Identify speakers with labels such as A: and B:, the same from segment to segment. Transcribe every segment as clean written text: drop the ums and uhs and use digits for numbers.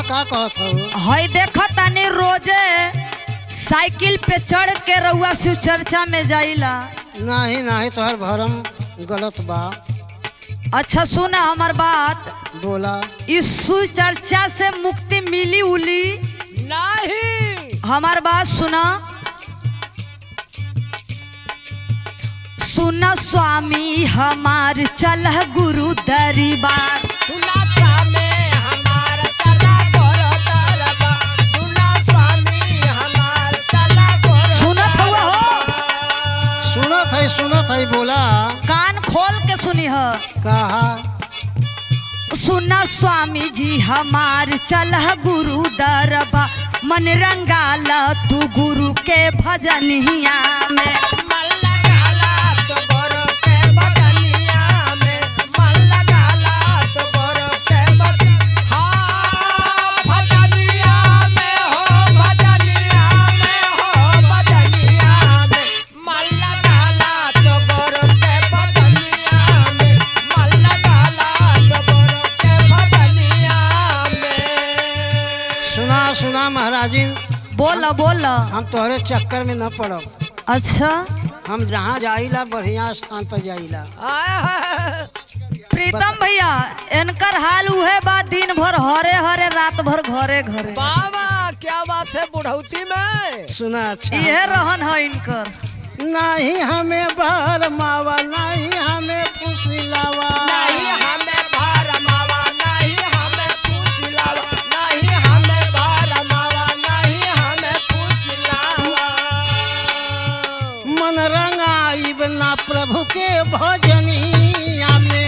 A: का कहत हो?
B: हई देखो तानी रोजे साइकिल पे चढ़ के रउआ शिव चर्चा में जाइला।
A: नहीं नहीं तोहर भरम गलत बा।
B: अच्छा सुना हमार बात।
A: बोला।
B: इस शिव चर्चा से मुक्ति मिली उली
C: नहीं।
B: हमार बात सुना। सुना स्वामी हमार चल गुरु दरबार।
C: सुना स्वामी हमार चला गुरु दरबार। सुना स्वामी हमार चला गुरु।
B: सुनत हुआ हो?
A: सुनत है बोला।
B: कान खोल के सुनी हो।
A: कहा?
B: सुना स्वामी जी हमार चल गुरु दरबार। मन रंगाला तू गुरु के भजनिया में।
A: सुना महाराजिन।
B: बोला बोला।
A: हम तोहरे चक्कर में न पड़ब।
B: अच्छा
A: हम जहाँ जाइला बढ़िया स्थान पर जाइला।
B: प्रीतम भैया इनकर हाल उहे बात, दिन भर हरे हरे रात भर घरे घरे।
C: बाबा क्या बात है बुढ़ौती में।
A: सुना अच्छा
B: यह रहन है इनकर।
A: नहीं हमें भर मावा नहीं हमें फुसिलावा।
C: नहीं हमें भर मावा नहीं हमें फुसिलावा। नहीं हमें भर मावा नहीं हमें फुसिलावा।
A: मन रंगाई बिना प्रभु के भजनिया में।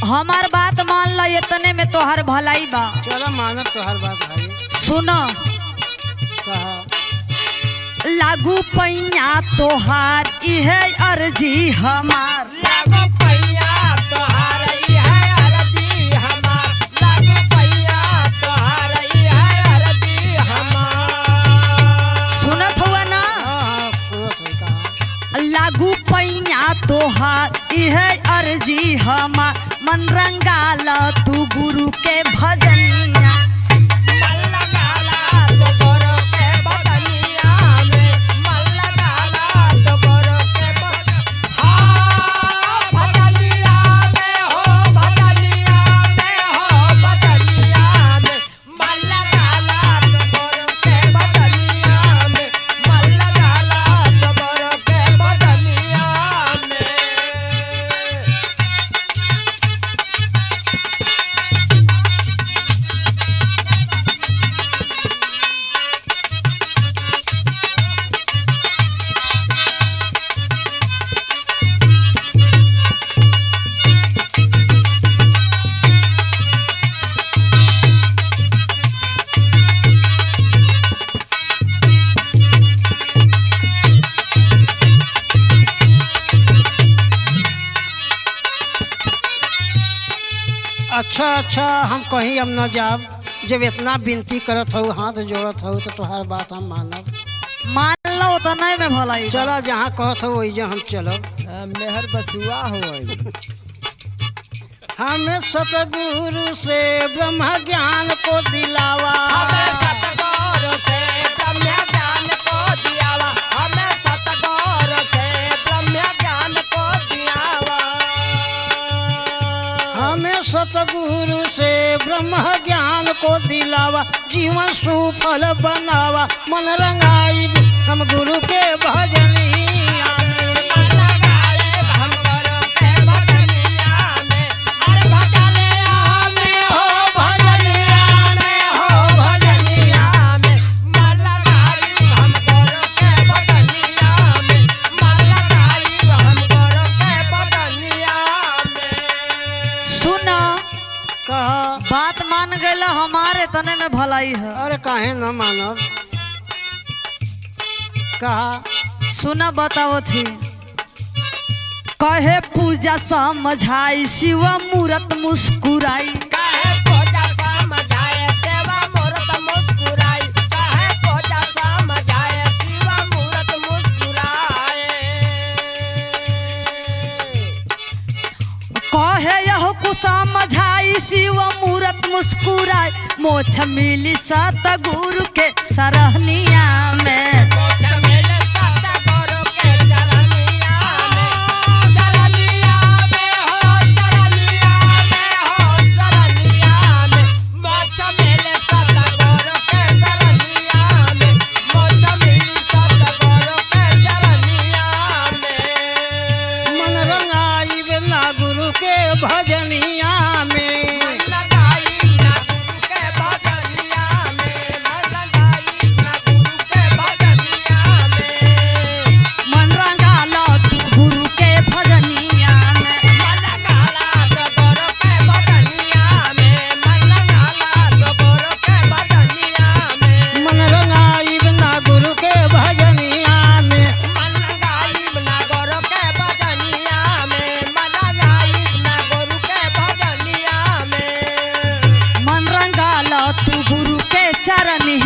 B: हमार बात मान ला, इतने में तोहर भलाई बा।
A: चलो मानब तोहर बात भाई।
B: सुनो
A: कहा?
B: लागू पैया तोहार इहे अर्जी हमार।
C: लागू पैया तोहार इहे अर्जी हमार। लागू पैया तोहार इहे अर्जी हमार।
B: सुनत हुआ ना? लागू पैया तोहार इहे अर्जी हमार। मन रंगाला तू गुरु के भजनिया।
C: मन लगाला तो गुरु के भजनिया में। मन लगाला तो गुरु के भजनिया में हो। भजनिया में हो भजनिया में। मन लगाला तो गुरु के भजनिया में। मन लगाला तो गुरु के भजनिया में।
A: अच्छा हम कहीं अब न जाब। जब इतना विनती करत हो हाथ जोड़त हो तो तुम्हार बात हम मानब।
B: मान लो तो नहीं में भलाई।
A: चला जहाँ कहत हो वही हम चलब।
C: मेहर बसुआ हो।
A: हमें सतगुरु से ब्रह्म ज्ञान को दिलावा।
C: हमें सतगुरु से ब्रह्म ज्ञान को दिलावा। हमें सतगुरु से ब्रह्म ज्ञान को दिलावा।
A: हमें सतगुरु से ब्रह्म ज्ञान को दिलावा। जीवन सुफल बनावा। मन रंगाई हम गुरु के भजनिया में।
C: मन लगाए हम गुरु के भजनिया में। हर भजनिया में हो भजनिया में हो भजनिया में। मन लगाए हम गुरु के भजनिया में। मन लगाए हम गुरु के भजनिया में।
B: सुनो
A: कहा?
B: बात मान गए हमारे तने में भलाई है।
A: अरे काहे न मानब? कहा?
B: सुना बताओ थी। कहे पूजा समझाई शिव मूरत मुस्कुराई।
C: काहे पूजा समझाए शिव मूरत मुस्कुराई। काहे पूजा समझाए शिव मूरत
B: कहे यह को समझाई शिव मूरत मुस्कुराए मोछ मिली सतगुरु के सरहनिया में
C: मोक्ष मिले सतगुरु के चरनिया में, चरनिया में हो, चरनिया में हो, चरनिया में। मोक्ष मिले सतगुरु के चरनिया में, मोक्ष मिली सतगुरु के चरनिया में।
A: मन रंगाई बिना गुरु के भजनिया में
C: मन लगाई ना गुरु के भजनिया में, मन लगाई ना गुरु के भजनिया में।
B: मन रंगाला तू गुरु के भजनिया में
C: मन लगाला तो गुरु के भजनिया में, मन लगाला तो गुरु के भजनिया में।
A: मन रंगाई बिना गुरु के भजनिया में
C: मन लगाई ना गुरु के भजनिया में, मन लगाई ना गुरु के भजनिया में।
B: मन रंगाला तू गुरु के चरनिया